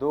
2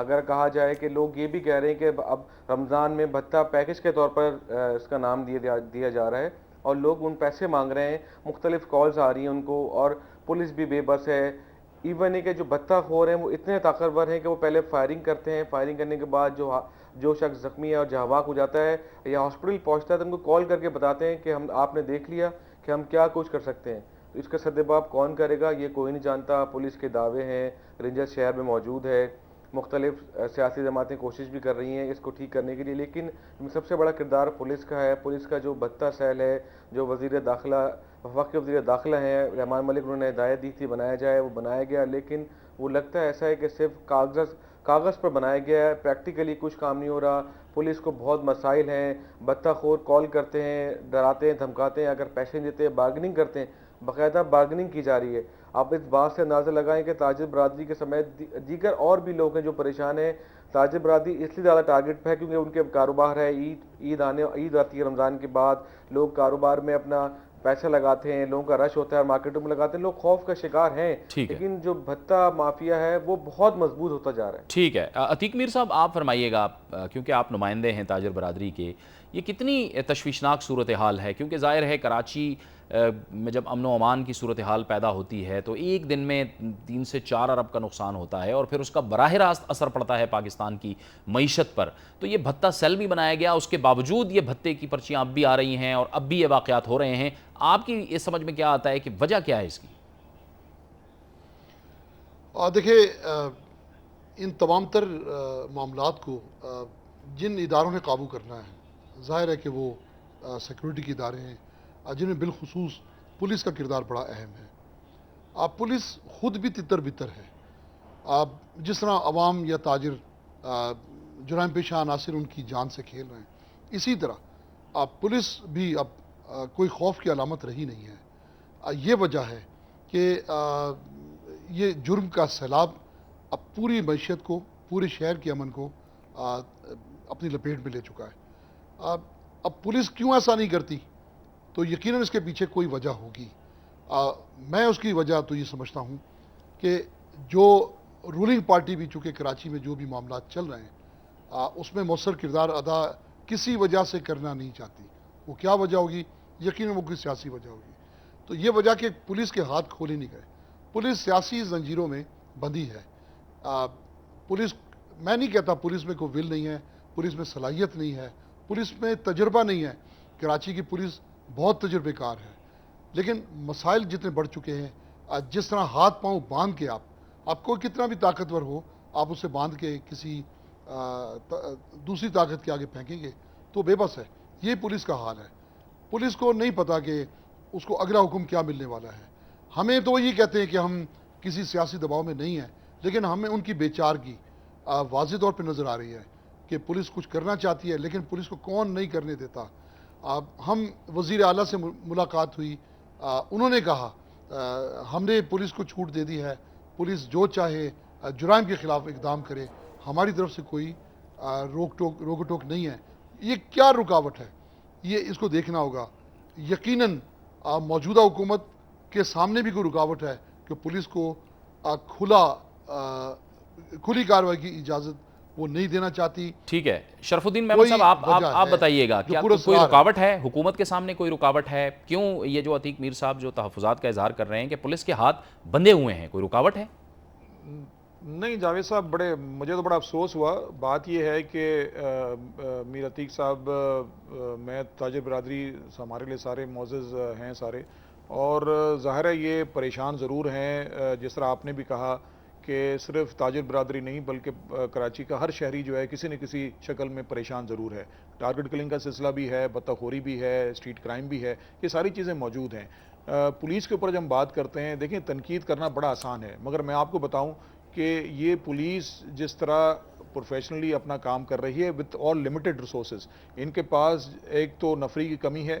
اگر کہا جائے کہ لوگ یہ بھی کہہ رہے ہیں کہ اب رمضان میں بھتہ پیکج کے طور پر اس کا نام دیا جا رہا ہے، اور لوگ ان پیسے مانگ رہے ہیں، مختلف کالز آ رہی ہیں ان کو، اور پولیس بھی بے بس ہے۔ ایون ہے کہ جو بھتہ خور ہیں وہ اتنے طاقتور ہیں کہ وہ پہلے فائرنگ کرتے ہیں، فائرنگ کرنے کے بعد جو شخص زخمی ہے اور جاں ہو جاتا ہے یا ہاسپٹل پہنچتا ہے تو ان کو کال کر کے بتاتے ہیں کہ آپ نے دیکھ لیا کہ ہم کیا کچھ کر سکتے ہیں۔ تو اس کا سدباب کون کرے گا یہ کوئی نہیں جانتا۔ پولیس کے دعوے ہیں، رینجرز شہر میں موجود ہے، مختلف سیاسی جماعتیں کوشش بھی کر رہی ہیں اس کو ٹھیک کرنے کے لیے، لیکن سب سے بڑا کردار پولیس کا ہے۔ پولیس کا جو بھتہ سیل ہے، جو وزیر داخلہ، وفاقی وزیر داخلہ ہیں رحمان ملک، انہوں نے ہدایت دی تھی بنایا جائے، وہ بنایا گیا، لیکن وہ لگتا ہے ایسا ہے کہ صرف کاغذ پر بنایا گیا ہے، پریکٹیکلی کچھ کام نہیں ہو رہا۔ پولیس کو بہت مسائل ہیں، بھتہ خور کال کرتے ہیں، ڈراتے ہیں، دھمکاتے ہیں، اگر پیسے نہیں دیتے بارگننگ کرتے ہیں، باقاعدہ بارگننگ کی جا رہی ہے۔ آپ اس بات سے اندازہ لگائیں کہ تاجر برادری کے سمیت دیگر اور بھی لوگ ہیں جو پریشان ہیں۔ تاجر برادری اس لیے زیادہ ٹارگٹ پہ ہے کیونکہ ان کے کاروبار ہے، عید آتی ہے رمضان کے بعد، لوگ کاروبار میں اپنا پیسہ لگاتے ہیں، لوگوں کا رش ہوتا ہے، مارکیٹوں میں لگاتے ہیں، لوگ خوف کا شکار ہیں، ٹھیک ہے، لیکن جو بھتہ مافیا ہے وہ بہت مضبوط ہوتا جا رہا ہے۔ ٹھیک ہے۔ عتیق میر صاحب آپ فرمائیے گا، کیونکہ آپ نمائندے ہیں تاجر برادری کے، یہ کتنی تشویشناک صورتحال ہے؟ کیونکہ ظاہر ہے کراچی میں جب امن و امان کی صورتحال پیدا ہوتی ہے تو ایک دن میں 3 سے 4 ارب کا نقصان ہوتا ہے، اور پھر اس کا براہ راست اثر پڑتا ہے پاکستان کی معیشت پر۔ تو یہ بھتہ سیل بھی بنایا گیا، اس کے باوجود یہ بھتے کی پرچیاں اب بھی آ رہی ہیں اور اب بھی یہ واقعات ہو رہے ہیں۔ آپ کی اس سمجھ میں کیا آتا ہے کہ وجہ کیا ہے اس کی؟ دیکھیں، ان تمام تر معاملات کو جن اداروں نے قابو کرنا ہے، ظاہر ہے کہ وہ سیکورٹی کے ادارے ہیں، جن میں بالخصوص پولیس کا کردار بڑا اہم ہے۔ پولیس خود بھی تتر بتر ہے۔ جس طرح عوام یا تاجر جرائم پیشہ عناصر ان کی جان سے کھیل رہے ہیں، اسی طرح پولیس بھی اب کوئی خوف کی علامت رہی نہیں ہے۔ یہ وجہ ہے کہ یہ جرم کا سیلاب اب پوری معیشت کو، پورے شہر کے امن کو اپنی لپیٹ میں لے چکا ہے۔ اب پولیس کیوں ایسا نہیں کرتی؟ تو یقیناً اس کے پیچھے کوئی وجہ ہوگی۔ میں اس کی وجہ تو یہ سمجھتا ہوں کہ جو رولنگ پارٹی بھی، چونکہ کراچی میں جو بھی معاملات چل رہے ہیں، اس میں مؤثر کردار ادا کسی وجہ سے کرنا نہیں چاہتی۔ وہ کیا وجہ ہوگی؟ یقیناً وہ کوئی سیاسی وجہ ہوگی۔ تو یہ وجہ کہ پولیس کے ہاتھ کھولے نہیں گئے، پولیس سیاسی زنجیروں میں بندھی ہے۔ پولیس، میں نہیں کہتا پولیس میں کوئی ول نہیں ہے، پولیس میں صلاحیت نہیں ہے، پولیس میں تجربہ نہیں ہے۔ کراچی کی پولیس بہت تجربے کار ہے، لیکن مسائل جتنے بڑھ چکے ہیں، جس طرح ہاتھ پاؤں باندھ کے آپ کو کتنا بھی طاقتور ہو، آپ اسے باندھ کے کسی دوسری طاقت کے آگے پھینکیں گے تو بے بس ہے۔ یہ پولیس کا حال ہے۔ پولیس کو نہیں پتا کہ اس کو اگلا حکم کیا ملنے والا ہے۔ ہمیں تو یہ کہتے ہیں کہ ہم کسی سیاسی دباؤ میں نہیں ہیں، لیکن ہمیں ان کی بے چارگی واضح طور پہ نظر آ رہی ہے کہ پولیس کچھ کرنا چاہتی ہے لیکن پولیس کو کون نہیں کرنے دیتا۔ ہم وزیر اعلیٰ سے ملاقات ہوئی، انہوں نے کہا ہم نے پولیس کو چھوٹ دے دی ہے، پولیس جو چاہے جرائم کے خلاف اقدام کرے، ہماری طرف سے کوئی روک ٹوک نہیں ہے۔ یہ کیا رکاوٹ ہے؟ یہ اس کو دیکھنا ہوگا۔ یقیناً موجودہ حکومت کے سامنے بھی کوئی رکاوٹ ہے کہ پولیس کو کھلی کارروائی کی اجازت وہ نہیں دینا چاہتی۔ ٹھیک ہے، شرف الدین محمد صاحب آپ بتائیے گا، کیا کوئی رکاوٹ ہے؟ حکومت کے سامنے کوئی رکاوٹ ہے؟ کیوں یہ جو عتیق میر صاحب جو تحفظات کا اظہار کر رہے ہیں کہ پولیس کے ہاتھ بندھے ہوئے ہیں، کوئی رکاوٹ ہے؟ نہیں جاوید صاحب، مجھے تو بڑا افسوس ہوا۔ بات یہ ہے کہ میر عتیق صاحب، میں تاجر برادری، ہمارے لیے سارے معزز ہیں سارے، اور ظاہر ہے یہ پریشان ضرور ہیں۔ جس طرح آپ نے بھی کہا کہ صرف تاجر برادری نہیں بلکہ کراچی کا ہر شہری جو ہے کسی نہ کسی شکل میں پریشان ضرور ہے۔ ٹارگٹ کلنگ کا سلسلہ بھی ہے، بطہ خوری بھی ہے، اسٹریٹ کرائم بھی ہے، یہ ساری چیزیں موجود ہیں۔ پولیس کے اوپر جب ہم بات کرتے ہیں، دیکھیں تنقید کرنا بڑا آسان ہے، مگر میں آپ کو بتاؤں کہ یہ پولیس جس طرح پروفیشنلی اپنا کام کر رہی ہے وتھ آل لمیٹڈ ریسورسز، ان کے پاس ایک تو نفری کی کمی ہے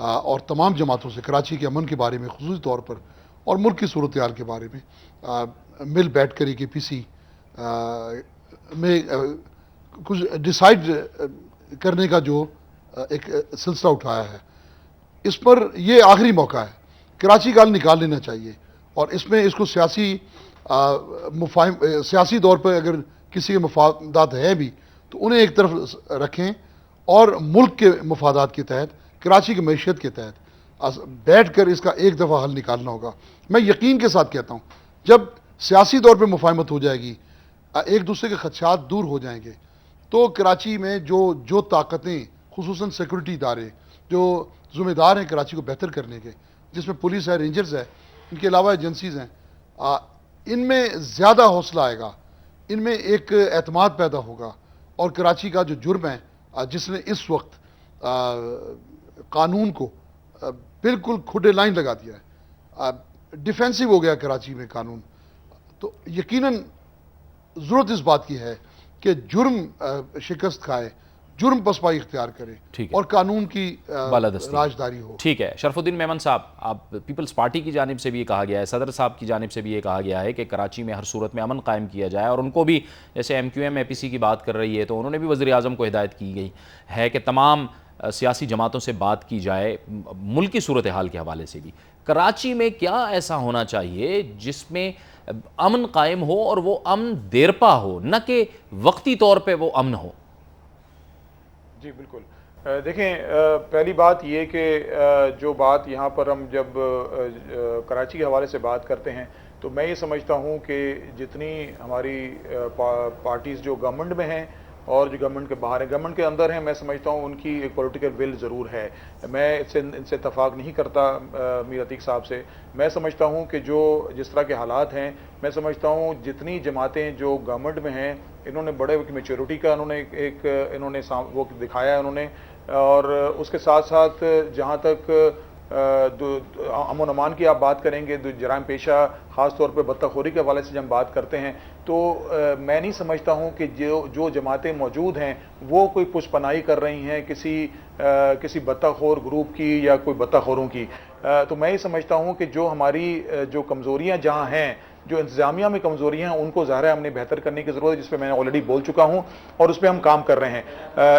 اور تمام جماعتوں سے کراچی کے امن کے بارے میں خصوصی طور پر اور ملک کی صورتحال کے بارے میں مل بیٹھ کر ایک پی سی میں کچھ ڈیسائیڈ کرنے کا جو ایک سلسلہ اٹھایا ہے، اس پر یہ آخری موقع ہے، کراچی کا حل نکال لینا چاہیے، اور اس میں اس کو سیاسی طور پر اگر کسی کے مفادات ہیں بھی تو انہیں ایک طرف رکھیں، اور ملک کے مفادات کے تحت، کراچی کی معیشت کے تحت بیٹھ کر اس کا ایک دفعہ حل نکالنا ہوگا۔ میں یقین کے ساتھ کہتا ہوں، جب سیاسی طور پہ مفاہمت ہو جائے گی، ایک دوسرے کے خدشات دور ہو جائیں گے، تو کراچی میں جو طاقتیں، خصوصاً سیکورٹی ادارے جو ذمہ دار ہیں کراچی کو بہتر کرنے کے، جس میں پولیس ہے، رینجرز ہے، ان کے علاوہ ایجنسیز ہیں، ان میں زیادہ حوصلہ آئے گا، ان میں ایک اعتماد پیدا ہوگا، اور کراچی کا جو جرم ہے جس نے اس وقت قانون کو بالکل کھڈے لائن لگا دیا ہے، ڈیفینسو ہو گیا کراچی میں قانون، تو یقیناً ضرورت اس بات کی ہے کہ جرم شکست کھائے، جرم پسپائی اختیار کرے، ٹھیک ہے، اور قانون کی بالادستی راجداری ہو۔ ٹھیک ہے، شرف الدین میمن صاحب، آپ پیپلز پارٹی کی جانب سے بھی یہ کہا گیا ہے، صدر صاحب کی جانب سے بھی یہ کہا گیا ہے کہ کراچی میں ہر صورت میں امن قائم کیا جائے، اور ان کو بھی جیسے ایم کیو ایم اے پی سی کی بات کر رہی ہے تو انہوں نے بھی وزیر اعظم کو ہدایت کی گئی ہے کہ تمام سیاسی جماعتوں سے بات کی جائے ملکی صورتحال کے حوالے سے بھی۔ کراچی میں کیا ایسا ہونا چاہیے جس میں امن قائم ہو، اور وہ امن دیرپا ہو، نہ کہ وقتی طور پہ وہ امن ہو؟ جی بالکل، دیکھیں پہلی بات یہ کہ جو بات یہاں پر ہم جب کراچی کے حوالے سے بات کرتے ہیں تو میں یہ سمجھتا ہوں کہ جتنی ہماری پارٹیز جو گورنمنٹ میں ہیں اور جو گورنمنٹ کے باہر ہیں، گورنمنٹ کے اندر ہیں، میں سمجھتا ہوں ان کی ایک پولیٹیکل ول ضرور ہے۔ میں ان سے اتفاق نہیں کرتا میر عتیق صاحب سے۔ میں سمجھتا ہوں کہ جس طرح کے حالات ہیں، میں سمجھتا ہوں جتنی جماعتیں جو گورنمنٹ میں ہیں، انہوں نے بڑے میچورٹی کا انہوں نے وہ دکھایا ہے انہوں نے، اور اس کے ساتھ ساتھ جہاں تک امن و امان کی آپ بات کریں گے، جرائم پیشہ خاص طور پہ بطخ خوری کے حوالے سے جب ہم بات کرتے ہیں تو میں نہیں سمجھتا ہوں کہ جو جماعتیں موجود ہیں وہ کوئی پشت پناہی کر رہی ہیں کسی بطخ خور گروپ کی یا کوئی بطخ خوروں کی۔ تو میں یہ سمجھتا ہوں کہ جو ہماری جو کمزوریاں جہاں ہیں، جو انتظامیہ میں کمزوریاں ہیں، ان کو ظاہر ہے ہم نے بہتر کرنے کی ضرورت ہے، جس پہ میں نے آلریڈی بول چکا ہوں، اور اس پہ ہم کام کر رہے ہیں۔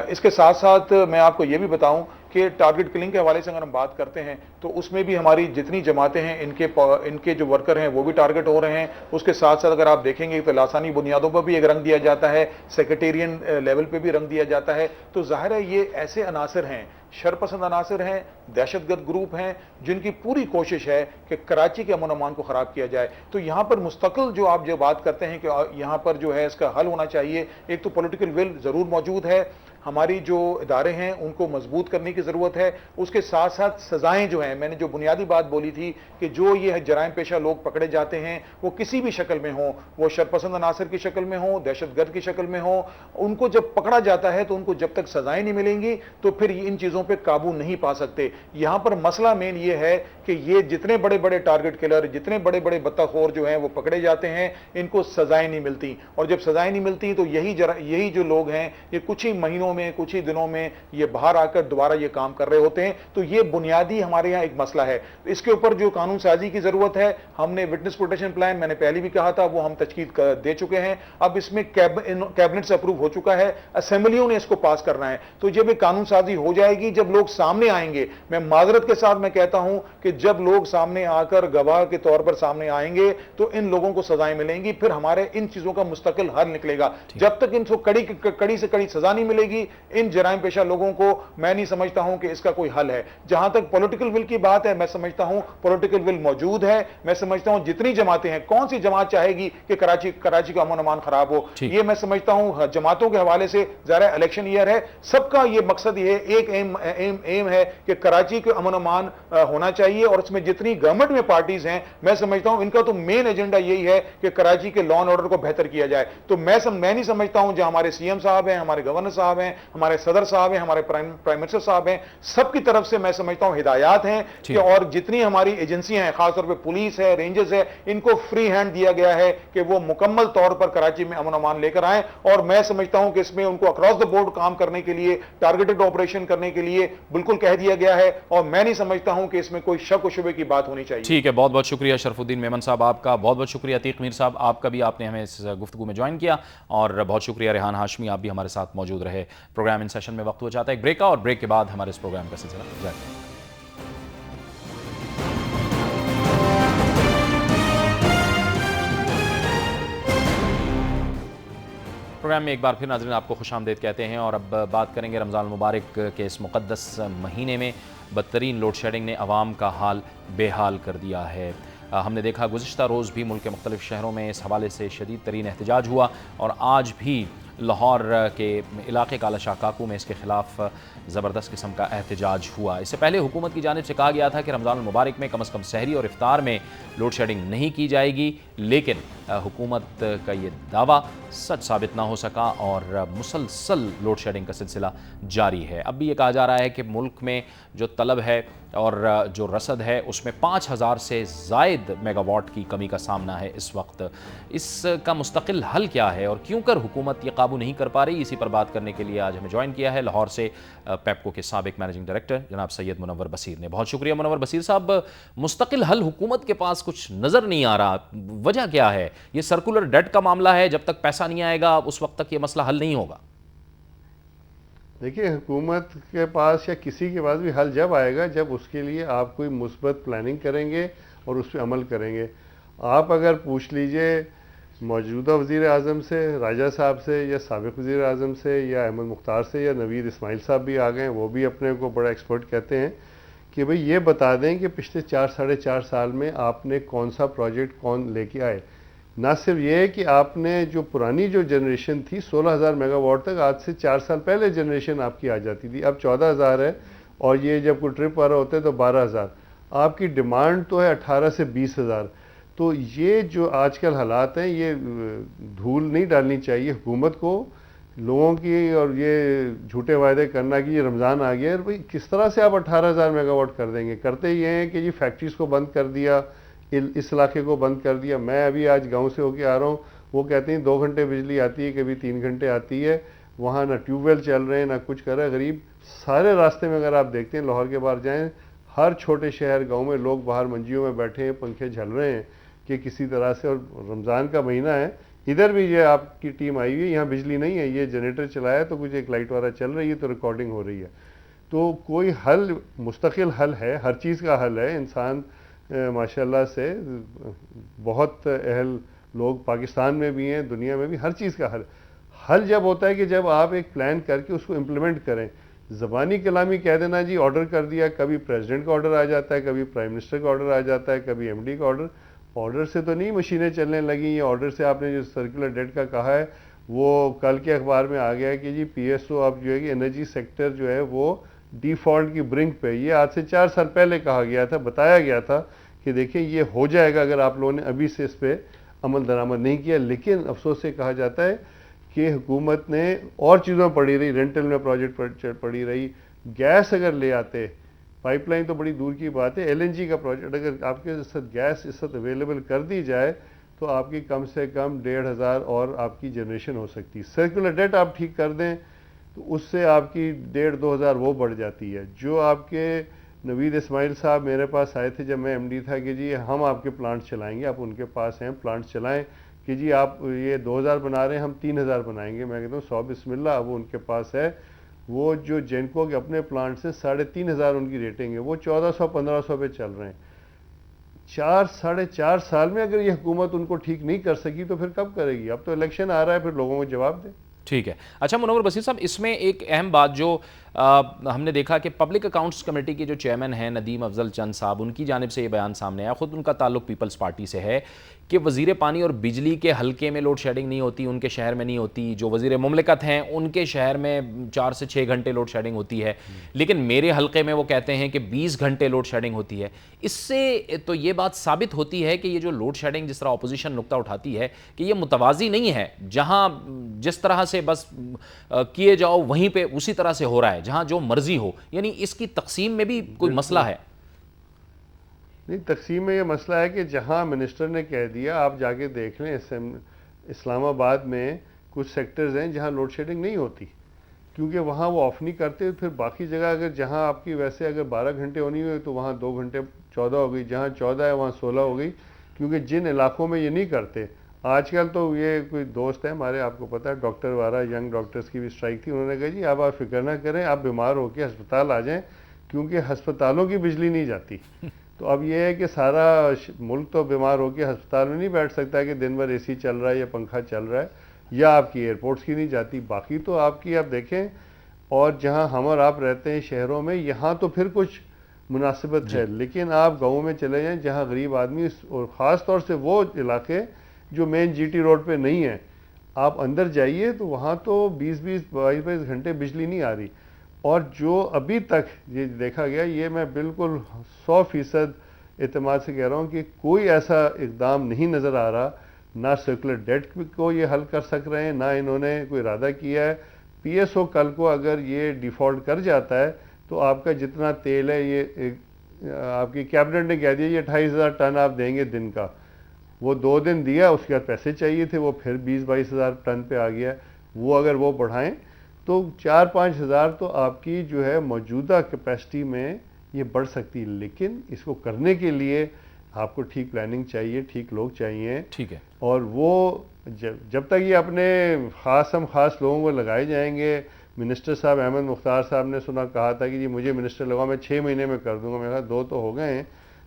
اس کے ساتھ ساتھ میں آپ کو یہ بھی بتاؤں کہ ٹارگٹ کلنگ کے حوالے سے اگر ہم بات کرتے ہیں تو اس میں بھی ہماری جتنی جماعتیں ہیں ان کے جو ورکر ہیں وہ بھی ٹارگٹ ہو رہے ہیں۔ اس کے ساتھ ساتھ اگر آپ دیکھیں گے تو لاسانی بنیادوں پر بھی ایک رنگ دیا جاتا ہے، سیکریٹیرین لیول پہ بھی رنگ دیا جاتا ہے۔ تو ظاہر ہے یہ ایسے عناصر ہیں، شرپسند عناصر ہیں، دہشت گرد گروپ ہیں، جن کی پوری کوشش ہے کہ کراچی کے امن و امان کو خراب کیا جائے۔ تو یہاں پر مستقل جو آپ بات کرتے ہیں کہ یہاں پر جو ہے اس کا حل ہونا چاہیے، ایک تو پولیٹیکل ول ضرور موجود ہے، ہماری جو ادارے ہیں ان کو مضبوط کرنے کی ضرورت ہے۔ اس کے ساتھ ساتھ سزائیں جو ہیں، میں نے جو بنیادی بات بولی تھی کہ جو یہ جرائم پیشہ لوگ پکڑے جاتے ہیں وہ کسی بھی شکل میں ہوں، وہ شرپسند عناصر کی شکل میں ہوں، دہشت گرد کی شکل میں ہوں، ان کو جب پکڑا جاتا ہے تو ان کو جب تک سزائیں نہیں ملیں گی تو پھر ان چیزوں پہ قابو نہیں پا سکتے۔ یہاں پر مسئلہ مین یہ ہے کہ یہ جتنے بڑے بڑے ٹارگٹ کلر، جتنے بڑے بڑے بطخ خور جو ہیں وہ پکڑے جاتے ہیں، ان کو سزائیں نہیں ملتی، اور جب سزائیں نہیں ملتی تو یہی جو لوگ ہیں یہ کچھ ہی مہینوں میں، کچھ ہی دنوں میں یہ باہر آ کر دوبارہ یہ کام کر رہے ہوتے ہیں۔ تو یہ بنیادی ہمارے یہاں ایک مسئلہ ہے۔ اس کے اوپر جو قانون سازی کی ضرورت ہے، ہم نے وٹنس پروٹیکشن پلان، میں نے پہلے بھی کہا تھا، وہ ہم تشکیل دے چکے ہیں۔ اب اس میں کیبنٹ سے اپروو ہو چکا ہے، اسمبلیوں نے اس کو پاس کرنا ہے۔ تو جب یہ قانون سازی ہو جائے گی، جب لوگ سامنے آئیں گے، میں معذرت کے ساتھ میں کہتا ہوں کہ جب لوگ سامنے آ کر گواہ کے طور پر سامنے آئیں گے تو ان لوگوں کو سزائیں ملیں گی، پھر ہمارے ان چیزوں کا مستقل حل نکلے گا۔ جب تک ان کو کڑی سے کڑی سزا نہیں ملے گی ان جرائم پیشہ لوگوں کو، میں نہیں سمجھتا ہوں کہ اس کا کوئی حل ہے۔ جہاں تک پولیٹیکل ول کی بات ہے، میں سمجھتا ہوں پولیٹیکل ول موجود ہے۔ میں سمجھتا ہوں جتنی جماعتیں ہیں، کون سی جماعت چاہے گی کہ کراچی کا امن و امان خراب ہو؟ یہ میں سمجھتا ہوں جماعتوں کے حوالے سے ظاہر الیکشن ایئر ہے، سب کا یہ مقصد یہ ایک ایم ہے کہ کراچی کے امن و امان ہونا چاہیے، اور اس میں جتنی گورنمنٹ میں پارٹیز ہیں، میں سمجھتا ہوں ان کا تو مین ایجنڈا یہی ہے کہ کراچی کے لا اینڈ آرڈر کو بہتر کیا جائے۔ تو میں نہیں سمجھتا ہوں جو ہمارے سی ایم صاحب ہیں، ہمارے گورنر صاحب ہیں، ہیں, ہمارے صدر صاحب ہیں, ہمارے پرائم منسٹر صاحب ہیں, سب کی طرف سے میں سمجھتا ہوں ہدایات ہیں کہ اور جتنی ہماری ایجنسیاں ہیں, خاص طور پہ پولیس ہے, رینجرز ہے, ان کو فری ہینڈ دیا گیا ہے کہ وہ مکمل طور پر کراچی میں امن و امان لے کر آئیں. اور میں سمجھتا ہوں کہ اس میں ان کو اکراس دا بورڈ کام کرنے کے لیے, ٹارگیٹڈ آپریشن کرنے کے لیے بالکل کہہ دیا گیا ہے, اور میں نہیں سمجھتا ہوں کہ اس میں کوئی شک و شبے کی بات ہونی چاہیے. ٹھیک ہے, بہت بہت شکریہ شرف الدین میمن صاحب آپ کا, بہت بہت شکریہ عتیق میر صاحب آپ کا بھی, آپ نے ہمیں اس گفتگو میں جوائن کیا, اور بہت شکریہ ریحان ہاشمی, آپ بھی ہمارے ساتھ موجود رہے. پروگرام ان سیشن میں وقت ہو جاتا ہے ایک بریک کا, اور بریک کے بعد ہمارے اس پروگرام کا سلسلہ جاری ہے. پروگرام میں ایک بار پھر ناظرین آپ کو خوش آمدید کہتے ہیں, اور اب بات کریں گے رمضان المبارک کے اس مقدس مہینے میں بدترین لوڈ شیڈنگ نے عوام کا حال بے حال کر دیا ہے. ہم نے دیکھا گزشتہ روز بھی ملک کے مختلف شہروں میں اس حوالے سے شدید ترین احتجاج ہوا, اور آج بھی لاہور کے علاقے کالا شاہ کاکو میں اس کے خلاف زبردست قسم کا احتجاج ہوا. اس سے پہلے حکومت کی جانب سے کہا گیا تھا کہ رمضان المبارک میں کم از کم سحری اور افطار میں لوڈ شیڈنگ نہیں کی جائے گی, لیکن حکومت کا یہ دعویٰ سچ ثابت نہ ہو سکا اور مسلسل لوڈ شیڈنگ کا سلسلہ جاری ہے. اب بھی یہ کہا جا رہا ہے کہ ملک میں جو طلب ہے اور جو رصد ہے اس میں 5000 سے زائد میگا واٹ کی کمی کا سامنا ہے اس وقت. اس کا مستقل حل کیا ہے اور کیوں کر حکومت یہ قابو نہیں کر پا رہی, اسی پر بات کرنے کے لیے آج ہمیں جوائن کیا ہے لاہور سے پیپکو کے سابق مینیجنگ ڈائریکٹر جناب سید منور بصیر نے. بہت شکریہ منور بصیر صاحب. مستقل حل حکومت کے پاس کچھ نظر نہیں آ رہا, وجہ کیا ہے؟ یہ سرکولر ڈیٹ کا معاملہ ہے, جب تک پیسہ نہیں آئے گا اس وقت تک یہ مسئلہ حل نہیں ہوگا. دیکھیے, حکومت کے پاس یا کسی کے پاس بھی حل جب آئے گا جب اس کے لیے آپ کوئی مثبت پلاننگ کریں گے اور اس پہ عمل کریں گے. آپ اگر پوچھ لیجئے موجودہ وزیر اعظم سے, راجہ صاحب سے, یا سابق وزیر اعظم سے, یا احمد مختار سے, یا نوید اسماعیل صاحب بھی آ گئے ہیں, وہ بھی اپنے کو بڑا ایکسپرٹ کہتے ہیں, کہ بھئی یہ بتا دیں کہ پچھلے 4-4.5 سال میں آپ نے کون سا پروجیکٹ کون لے کے آئے. نہ صرف یہ ہے کہ آپ نے جو پرانی جو جنریشن تھی 16,000 میگا واٹ تک, آج سے 4 سال پہلے جنریشن آپ کی آ جاتی تھی, اب 14,000 ہے, اور یہ جب کوئی ٹرپ آ رہا ہوتا ہے تو 12,000. آپ کی ڈیمانڈ تو ہے 18 سے 20,000. تو یہ جو آج کل حالات ہیں, یہ دھول نہیں ڈالنی چاہیے حکومت کو لوگوں کی, اور یہ جھوٹے وعدے کرنا کہ یہ رمضان آ گیا ہے. بھئی کس طرح سے آپ 18,000 میگا واٹ کر دیں گے؟ کرتے یہ ہیں کہ جی فیکٹریز کو بند کر دیا, اس علاقے کو بند کر دیا. میں ابھی آج گاؤں سے ہو کے آ رہا ہوں, وہ کہتے ہیں 2 گھنٹے بجلی آتی ہے, کبھی 3 گھنٹے آتی ہے, وہاں نہ ٹیوب ویل چل رہے ہیں نہ کچھ کر رہا ہے. غریب سارے راستے میں اگر آپ دیکھتے ہیں لاہور کے باہر جائیں, ہر چھوٹے شہر گاؤں میں لوگ باہر منجیوں میں بیٹھے ہیں, پنکھے جھل رہے ہیں کہ کسی طرح سے. اور رمضان کا مہینہ ہے, ادھر بھی یہ آپ کی ٹیم آئی ہوئی ہے, یہاں بجلی نہیں ہے, یہ جنریٹر چلایا تو کچھ ایک لائٹ والا چل رہی ہے تو ریکارڈنگ ہو رہی ہے. تو کوئی حل, مستقل حل ہے, ہر چیز کا حل ہے. انسان ماشاءاللہ سے بہت اہل لوگ پاکستان میں بھی ہیں, دنیا میں بھی, ہر چیز کا حل جب ہوتا ہے کہ جب آپ ایک پلان کر کے اس کو امپلیمنٹ کریں. زبانی کلامی کہہ دینا جی آرڈر کر دیا, کبھی پریزیڈنٹ کا آرڈر آ جاتا ہے, کبھی پرائم منسٹر کا آرڈر آ جاتا ہے, کبھی ایم ڈی کا آرڈر سے تو نہیں مشینیں چلنے لگیں. یہ آرڈر سے آپ نے جو سرکولر ڈیٹ کا کہا ہے وہ کل کے اخبار میں آ گیا ہے کہ جی پی ایس او اب جو ہے کہ انرجی سیکٹر جو ہے وہ ڈیفالٹ کی برنک پہ. یہ آج سے 4 سال پہلے کہا گیا تھا, بتایا گیا تھا کہ دیکھیں یہ ہو جائے گا اگر آپ لوگوں نے ابھی سے اس پہ عمل درآمد نہیں کیا. لیکن افسوس سے کہا جاتا ہے کہ حکومت نے اور چیزوں میں پڑی رہی, رینٹل میں پروجیکٹ پڑی رہی. گیس اگر لے آتے, پائپ لائن تو بڑی دور کی بات ہے, ایل این جی کا پروجیکٹ اگر آپ کے ساتھ گیس اس وقت اویلیبل کر دی جائے تو آپ کی کم سے کم 1,500 اور آپ کی جنریشن ہو سکتی. سرکولر ڈیٹ آپ ٹھیک کر دیں تو اس سے آپ کی 1,500-2,000 وہ بڑھ جاتی ہے. جو آپ کے نوید اسماعیل صاحب میرے پاس آئے تھے جب میں ایم ڈی تھا کہ جی ہم آپ کے پلانٹ چلائیں گے, آپ ان کے پاس ہیں پلانٹ چلائیں, کہ جی آپ یہ 2,000 بنا رہے ہیں ہم 3,000 بنائیں گے. میں کہتا ہوں 100 بسم اللہ. وہ ان کے پاس ہے, وہ جو جینکو کے اپنے پلانٹ سے 3,500 ان کی ریٹنگ ہے, وہ 1,400-1,500 پہ چل رہے ہیں. 4-4.5 سال میں اگر یہ حکومت ان کو ٹھیک نہیں کر سکی تو پھر کب کرے گی؟ اب تو الیکشن آ رہا ہے, پھر لوگوں کو جواب دیں. ٹھیک ہے. اچھا منور بصیر صاحب, اس میں ایک اہم بات جو ہم نے دیکھا کہ پبلک اکاؤنٹس کمیٹی کے جو چیئرمین ہیں ندیم افضل چند صاحب, ان کی جانب سے یہ بیان سامنے آیا, خود ان کا تعلق پیپلز پارٹی سے ہے, کہ وزیر پانی اور بجلی کے حلقے میں لوڈ شیڈنگ نہیں ہوتی, ان کے شہر میں نہیں ہوتی. جو وزیر مملکت ہیں ان کے شہر میں 4 سے 6 گھنٹے لوڈ شیڈنگ ہوتی ہے, لیکن میرے حلقے میں وہ کہتے ہیں کہ 20 گھنٹے لوڈ شیڈنگ ہوتی ہے. اس سے تو یہ بات ثابت ہوتی ہے کہ یہ جو لوڈ شیڈنگ جس طرح اپوزیشن نقطہ اٹھاتی ہے کہ یہ متوازی نہیں ہے. جہاں جس طرح سے بس کیے جاؤ وہیں پہ اسی طرح سے ہو رہا ہے, جہاں جو مرضی ہو, یعنی اس کی تقسیم میں بھی کوئی مسئلہ ہے؟ نہیں, تقسیم میں یہ مسئلہ ہے کہ جہاں منسٹر نے کہہ دیا, آپ جا کے دیکھ لیں اسلام آباد میں کچھ سیکٹرز ہیں جہاں لوڈ شیڈنگ نہیں ہوتی, کیونکہ وہاں وہ آف نہیں کرتے. پھر باقی جگہ اگر جہاں آپ کی ویسے اگر 12 گھنٹے ہونی ہوئی تو وہاں 2 گھنٹے 14 ہو گئی, جہاں 14 ہے وہاں 16 ہو گئی, کیونکہ جن علاقوں میں یہ نہیں کرتے. آج کل تو یہ کوئی دوست ہے ہمارے, آپ کو پتہ ہے, ڈاکٹر وارا, ینگ ڈاکٹرز کی بھی اسٹرائک تھی, انہوں نے کہا جی اب آپ فکر نہ کریں, آپ بیمار ہو کے ہسپتال آ جائیں, کیونکہ ہسپتالوں کی بجلی نہیں جاتی. تو اب یہ ہے کہ سارا ملک تو بیمار ہو کے ہسپتال میں نہیں بیٹھ سکتا کہ دن بھر اے سی چل رہا ہے یا پنکھا چل رہا ہے, یا آپ کی ایئرپورٹس کی نہیں جاتی. باقی تو آپ کی آپ دیکھیں, اور جہاں ہم اور آپ رہتے ہیں شہروں میں, یہاں تو پھر کچھ مناسبت ہے, لیکن آپ گاؤں میں چلے جائیں جہاں غریب آدمی, اور خاص طور سے وہ علاقے جو مین جی ٹی روڈ پہ نہیں ہیں, آپ اندر جائیے تو وہاں تو 22 گھنٹے بجلی نہیں آ رہی. اور جو ابھی تک یہ دیکھا گیا, یہ میں بالکل 100% اعتماد سے کہہ رہا ہوں کہ کوئی ایسا اقدام نہیں نظر آ رہا, نہ سرکولر ڈیٹ کو یہ حل کر سک رہے ہیں, نہ انہوں نے کوئی ارادہ کیا ہے. پی ایس او کل کو اگر یہ ڈیفالٹ کر جاتا ہے تو آپ کا جتنا تیل ہے, یہ آپ کی کیبنٹ نے کہہ دیا یہ 28,000 ٹن آپ دیں گے دن کا. وہ 2 دن دیا, اس کے بعد پیسے چاہیے تھے, وہ پھر 20-22 ٹن پہ آ گیا. وہ اگر وہ بڑھائیں تو 4-5 ہزار تو آپ کی جو ہے موجودہ کیپیسٹی میں یہ بڑھ سکتی. لیکن اس کو کرنے کے لیے آپ کو ٹھیک پلاننگ چاہیے, ٹھیک لوگ چاہیے. ٹھیک ہے. اور وہ جب تک یہ اپنے خاص لوگوں کو لگائے جائیں گے. منسٹر صاحب احمد مختار صاحب نے کہا تھا کہ جی مجھے منسٹر لگاؤ, میں 6 مہینے میں کر دوں گا. میں کہا 2 تو ہو گئے ہیں,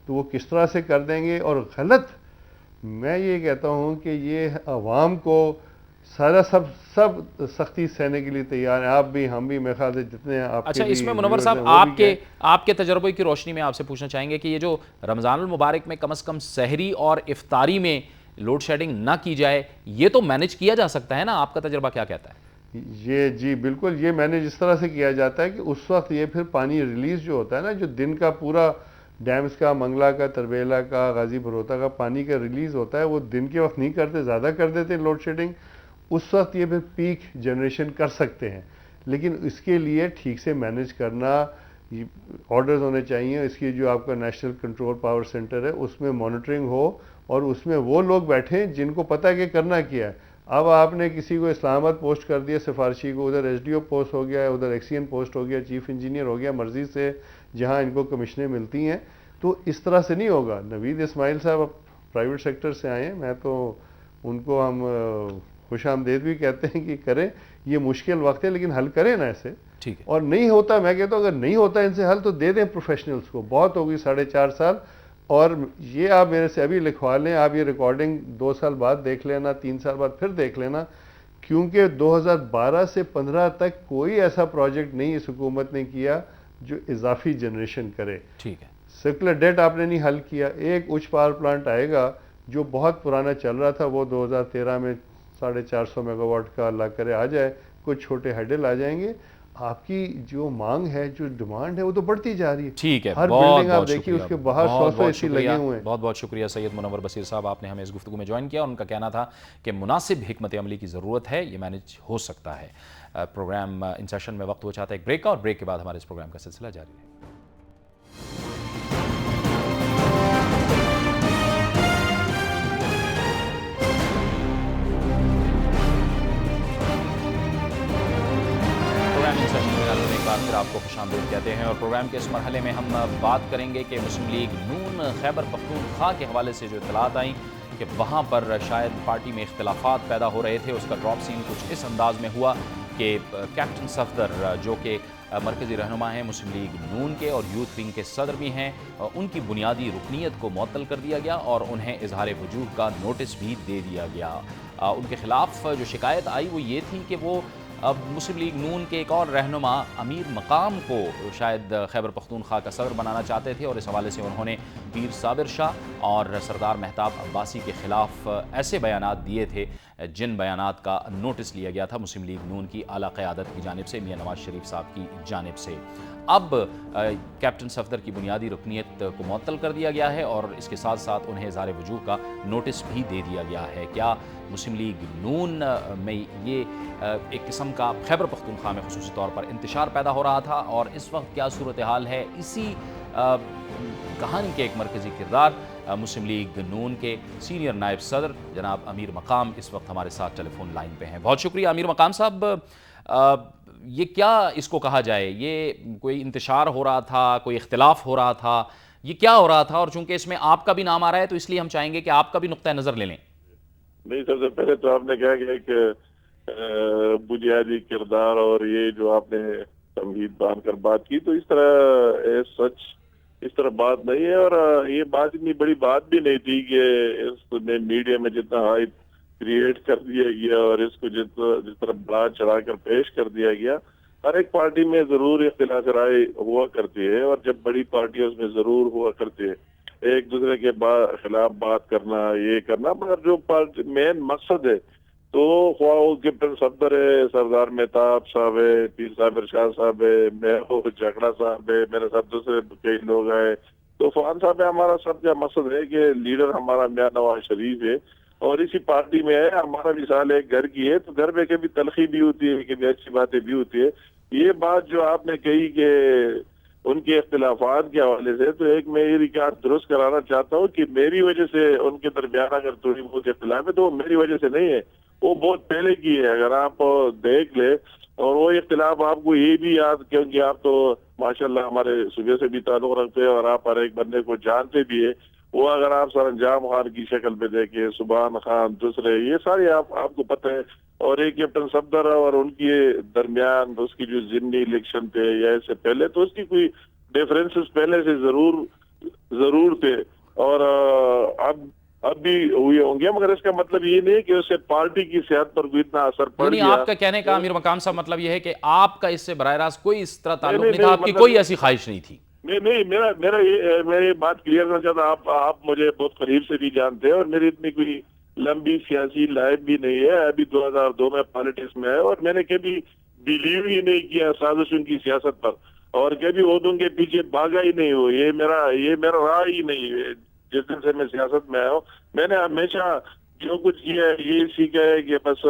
تو وہ کس طرح سے کر دیں گے. اور غلط, میں یہ کہتا ہوں کہ یہ عوام کو سب سختی سہنے کے لیے تیار ہیں, آپ بھی ہم بھی, میرے خیال سے جتنے آپ. اچھا, اس میں منور صاحب آپ کے تجربے کی روشنی میں آپ سے پوچھنا چاہیں گے کہ یہ جو رمضان المبارک میں کم از کم سحری اور افطاری میں لوڈ شیڈنگ نہ کی جائے, یہ تو مینج کیا جا سکتا ہے نا؟ آپ کا تجربہ کیا کہتا ہے؟ یہ جی بالکل, یہ مینج اس طرح سے کیا جاتا ہے کہ اس وقت یہ پھر پانی ریلیز جو ہوتا ہے نا, جو دن کا پورا ڈیمز کا, منگلہ کا, تربیلا کا, غازی بروتا کا پانی کا ریلیز ہوتا ہے, وہ دن کے وقت نہیں کرتے, زیادہ کر دیتے لوڈ شیڈنگ. اس وقت یہ پھر پیک جنریشن کر سکتے ہیں. لیکن اس کے لیے ٹھیک سے مینج کرنا, آرڈرز ہونے چاہیے. اس کی جو آپ کا نیشنل کنٹرول پاور سینٹر ہے, اس میں مانیٹرنگ ہو, اور اس میں وہ لوگ بیٹھیں جن کو پتہ ہے کہ کرنا کیا ہے. اب آپ نے کسی کو اسلام آباد پوسٹ کر دیا سفارشی کو, ادھر ایس ڈی او پوسٹ ہو گیا, ادھر ایکس سی این پوسٹ ہو گیا, چیف انجینئر ہو گیا, مرضی سے جہاں ان کو کمیشنیں ملتی ہیں. تو اس طرح سے نہیں ہوگا. نوید اسماعیل صاحب پرائیویٹ سیکٹر سے آئے ہیں, میں تو ان کو ہم خوش آمدید بھی کہتے ہیں کہ کریں. یہ مشکل وقت ہے لیکن حل کریں نا ایسے. ٹھیک ہے. اور نہیں ہوتا, میں کہتا ہوں اگر نہیں ہوتا ان سے حل تو دے دیں پروفیشنلز کو. بہت ہوگی 4.5 سال, اور یہ آپ میرے سے ابھی لکھوا لیں, آپ یہ ریکارڈنگ 2 سال بعد دیکھ لینا, 3 سال بعد پھر دیکھ لینا, کیونکہ 2012 سے 15 تک کوئی ایسا پروجیکٹ نہیں اس حکومت نے کیا جو اضافی جنریشن کرے. ٹھیک ہے. سرکولر ڈیٹ آپ نے نہیں حل کیا. ایک اچ پاور پلانٹ آئے گا جو بہت پرانا چل رہا تھا, وہ 2013 میں 450 میگا واٹ کا اللہ کرے آ جائے, کچھ چھوٹے ہیڈل آ جائیں گے. آپ کی جو مانگ ہے, جو ڈیمانڈ ہے, وہ تو بڑھتی جا رہی ہے. ٹھیک ہے. ہر بلڈنگ آپ دیکھیے اس کے باہر 100 اے سی لگے ہوئے ہیں. بہت بہت شکریہ سید منور بصیر صاحب, آپ نے ہمیں اس گفتگو میں جوائن کیا. اور ان کا کہنا تھا کہ مناسب حکمت عملی کی ضرورت ہے, یہ مینج ہو سکتا ہے. پروگرام ان سیشن میں وقت ہو چاہتا ہے ایک بریک کا, اور بریک کے بعد ہمارے اس پروگرام کا سلسلہ جاری ہے. پھر آپ کو خوش آمدید کہتے ہیں, اور پروگرام کے اس مرحلے میں ہم بات کریں گے کہ مسلم لیگ نون خیبر پختونخوا کے حوالے سے جو اطلاعات آئیں کہ وہاں پر شاید پارٹی میں اختلافات پیدا ہو رہے تھے. اس کا ڈراپ سین کچھ اس انداز میں ہوا کہ کیپٹن صفدر, جو کہ مرکزی رہنما ہیں مسلم لیگ نون کے اور یوتھ ونگ کے صدر بھی ہیں, ان کی بنیادی رکنیت کو معطل کر دیا گیا اور انہیں اظہار وجوہ کا نوٹس بھی دے دیا گیا. ان کے خلاف جو شکایت آئی وہ یہ تھی کہ وہ اب مسلم لیگ نون کے ایک اور رہنما امیر مقام کو شاید خیبر پختونخوا کا صدر بنانا چاہتے تھے, اور اس حوالے سے انہوں نے پیر صابر شاہ اور سردار مہتاب عباسی کے خلاف ایسے بیانات دیے تھے جن بیانات کا نوٹس لیا گیا تھا مسلم لیگ نون کی اعلیٰ قیادت کی جانب سے، میاں نواز شریف صاحب کی جانب سے۔ اب کیپٹن صفدر کی بنیادی رکنیت کو معطل کر دیا گیا ہے اور اس کے ساتھ ساتھ انہیں اظہار وجوہ کا نوٹس بھی دے دیا گیا ہے۔ کیا مسلم لیگ نون میں یہ ایک قسم کا خیبر پختونخوا میں خصوصی طور پر انتشار پیدا ہو رہا تھا، اور اس وقت کیا صورتحال ہے؟ اسی کہانی کے ایک مرکزی کردار مسلم لیگ نون کے سینئر نائب صدر جناب امیر مقام اس وقت ہمارے ساتھ ٹیلی فون لائن پہ ہیں۔ بہت شکریہ امیر مقام صاحب۔ یہ کیا اس کو کہا جائے، یہ کوئی انتشار ہو رہا تھا، کوئی اختلاف ہو رہا تھا، یہ کیا ہو رہا تھا؟ اور چونکہ اس میں آپ کا بھی نام آ رہا ہے تو اس لیے ہم چاہیں گے کہ آپ کا بھی نقطہ نظر لے لیں۔ نہیں، سب سے پہلے تو آپ نے کہا کہ ایک بنیادی کردار، اور یہ جو آپ نے تمہید باندھ کر بات کی، تو اس طرح سچ اس طرح بات نہیں ہے، اور یہ بات اتنی بڑی بات بھی نہیں تھی کہ اس نے میڈیا میں جتنا ہائپ کریٹ کر دیا گیا اور اس کو جس طرح بڑھا چڑھا کر پیش کر دیا گیا۔ ہر ایک پارٹی میں ضرور اختلاف رائے ہوا کرتی ہے، اور جب بڑی پارٹی اس میں ضرور ہوا کرتی ہے ایک دوسرے کے خلاف بات کرنا، یہ کرنا، مگر جو مین مقصد ہے تو خواہ وہ کیپٹن صفدر ہے، سردار مہتاب صاحب ہے، پیر صاحب ارشاد صاحب ہے، میں ہوں، جھگڑا صاحب ہے، میرے ساتھ دوسرے کئی لوگ آئے، تو فان صاحب ہے، ہمارا سب کا مقصد ہے کہ لیڈر ہمارا میاں نواز شریف ہے اور اسی پارٹی میں ہے، ہمارا مثال ایک گھر کی ہے، تو گھر میں کبھی تلخی بھی ہوتی ہے، کبھی اچھی باتیں بھی ہوتی ہے۔ یہ بات جو آپ نے کہی کہ ان کے اختلافات کے حوالے سے، تو ایک میں یہ ریکارڈ درست کرانا چاہتا ہوں کہ میری وجہ سے ان کے درمیان اگر تھوڑی بہت اختلاف ہے تو وہ میری وجہ سے نہیں ہے، وہ بہت پہلے کی ہے، اگر آپ دیکھ لیں۔ اور وہ اختلاف آپ کو یہ بھی یاد، کیونکہ آپ تو ماشاءاللہ ہمارے صوبے سے بھی تعلق رکھتے ہیں اور آپ ہر ایک بندے کو جانتے بھی ہیں، وہ اگر آپ سر انجام خان کی شکل پہ دیکھیں، سبحان خان، دوسرے، یہ سارے آپ کو پتہ ہے، اور ایک کیپٹن صفدر اور ان کے درمیان اس کی جو ضمنی الیکشن تھے یا اس سے پہلے، تو اس کی کوئی ڈیفرنسز پہلے سے ضرور تھے، اور اب بھی ہوئے ہوں گے، مگر اس کا مطلب یہ نہیں کہ اس سے پارٹی کی صحت پر کوئی اتنا اثر پڑ نہیں، گیا۔ آپ کا کہنے کا امیر مقام صاحب مطلب یہ ہے کہ آپ کا اس سے براہ راست کوئی اس طرح تعلق نہیں تھا، آپ کی کوئی ایسی خواہش نہیں تھی؟ نہیں، میں یہ بات کلیئر کرنا چاہتا، آپ مجھے بہت قریب سے بھی جانتے ہیں، اور میری اتنی کوئی لمبی سیاسی لائف بھی نہیں ہے، ابھی 2002 میں پالیٹکس میں ہے، اور میں نے کبھی بلیو ہی نہیں کیا سازشوں کی سیاست پر، اور کبھی عہدوں کے پیچھے بھاگا ہی نہیں ہو، یہ میرا راہ ہی نہیں ہے۔ جس دن سے میں سیاست میں آیا ہوں، میں نے ہمیشہ جو کچھ کیا ہے یہ سیکھا ہے کہ بس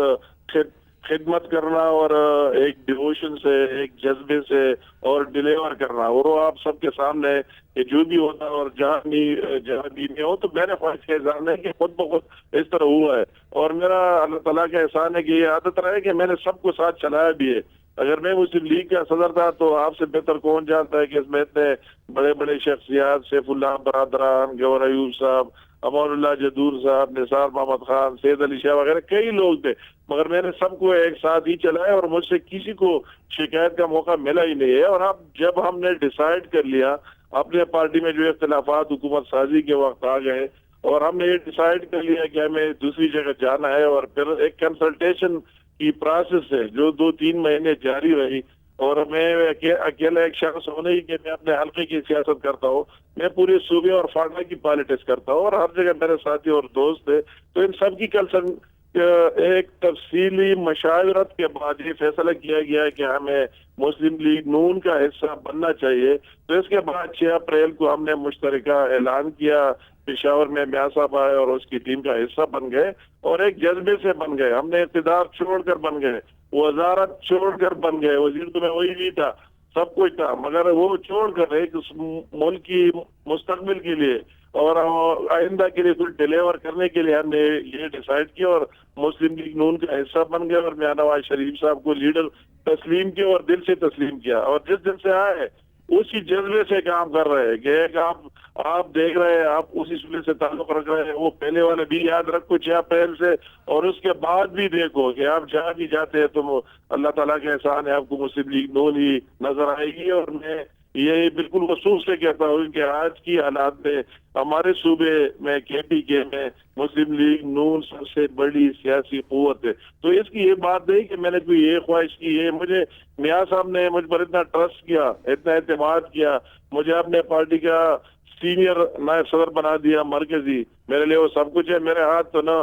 خدمت کرنا، اور ایک ڈیووشن سے، ایک جذبے سے، اور ڈیلیور کرنا، اور وہ آپ سب کے سامنے کہ جو بھی ہوتا ہے، اور جہاں بھی میں ہو، تو میں نے خواہش کا اظہار نہیں کہ خود بخود اس طرح ہوا ہے، اور میرا اللہ تعالیٰ کا احسان ہے کہ یہ عادت رہا ہے کہ میں نے سب کو ساتھ چلایا بھی ہے۔ اگر میں مسلم لیگ کا صدر تھا تو آپ سے بہتر کون جانتا ہے کہ اس میں اتنے بڑے بڑے شخصیات، سیف اللہ برادران، گور ایوب صاحب، امان اللہ جدور صاحب، نثار محمد خان، سید علی شاہ وغیرہ کئی لوگ تھے، مگر میں نے سب کو ایک ساتھ ہی چلایا، اور مجھ سے کسی کو شکایت کا موقع ملا ہی نہیں ہے۔ اور اب جب ہم نے ڈیسائیڈ کر لیا، اپنے پارٹی میں جو اختلافات حکومت سازی کے وقت آ گئے، اور ہم نے یہ ڈیسائیڈ کر لیا کہ ہمیں دوسری جگہ جانا ہے، اور پھر ایک کنسلٹیشن کی پروسیس ہے جو 2-3 مہینے جاری رہی، اور میں اکیلا ایک شخص ہوں نہیں کہ میں اپنے حلقے کی سیاست کرتا ہوں، میں پورے صوبے اور فاٹا کی پالیٹکس کرتا ہوں، اور ہر جگہ میرے ساتھی اور دوست تھے، تو ان سب کی ایک تفصیلی مشاورت کے بعد یہ فیصلہ کیا گیا کہ ہمیں مسلم لیگ نون کا حصہ بننا چاہیے۔ تو اس کے بعد 6 اپریل کو ہم نے مشترکہ اعلان کیا، پشاور میں میاں صاحب آئے اور اس کی ٹیم کا حصہ بن گئے، اور ایک جذبے سے بن گئے، ہم نے اقتدار چھوڑ کر بن گئے، وزارت چھوڑ کر بن گئے، وزیر تو میں وہی بھی تھا، سب کچھ تھا، مگر وہ چھوڑ کر ایک ملک کی مستقبل کے لیے اور آئندہ کے لیے کچھ ڈیلیور کرنے کے لیے ہم نے یہ ڈیسائیڈ کیا، اور مسلم لیگ نون کا حصہ بن گیا، اور میاں نواز شریف صاحب کو لیڈر تسلیم کیا، اور دل سے تسلیم کیا، اور جس دن سے آئے اسی جذبے سے کام کر رہے ہیں کہ ایک آپ دیکھ رہے ہیں، آپ اسی صوبے سے تعلق رکھ رہے ہیں، وہ پہلے والے بھی یاد رکھو 6 اپریل سے، اور اس کے بعد بھی دیکھو کہ آپ جہاں بھی جاتے ہیں تو اللہ تعالیٰ کا احسان ہے، آپ کو مسلم لیگ نون ہی نظر آئے گی۔ اور میں یہ بالکل وصول سے کہتا ہوں کہ آج کی حالات میں ہمارے صوبے میں KPK میں مسلم لیگ نون سب سے بڑی سیاسی قوت ہے، تو اس کی یہ بات نہیں کہ میں نے کوئی یہ خواہش کی ہے، مجھے میاں صاحب نے مجھ پر اتنا ٹرسٹ کیا، اتنا اعتماد کیا، مجھے اپنے پارٹی کا سینئر نائب صدر بنا دیا مرکزی، میرے لیے وہ سب کچھ ہے، میرے ہاتھ تو نہ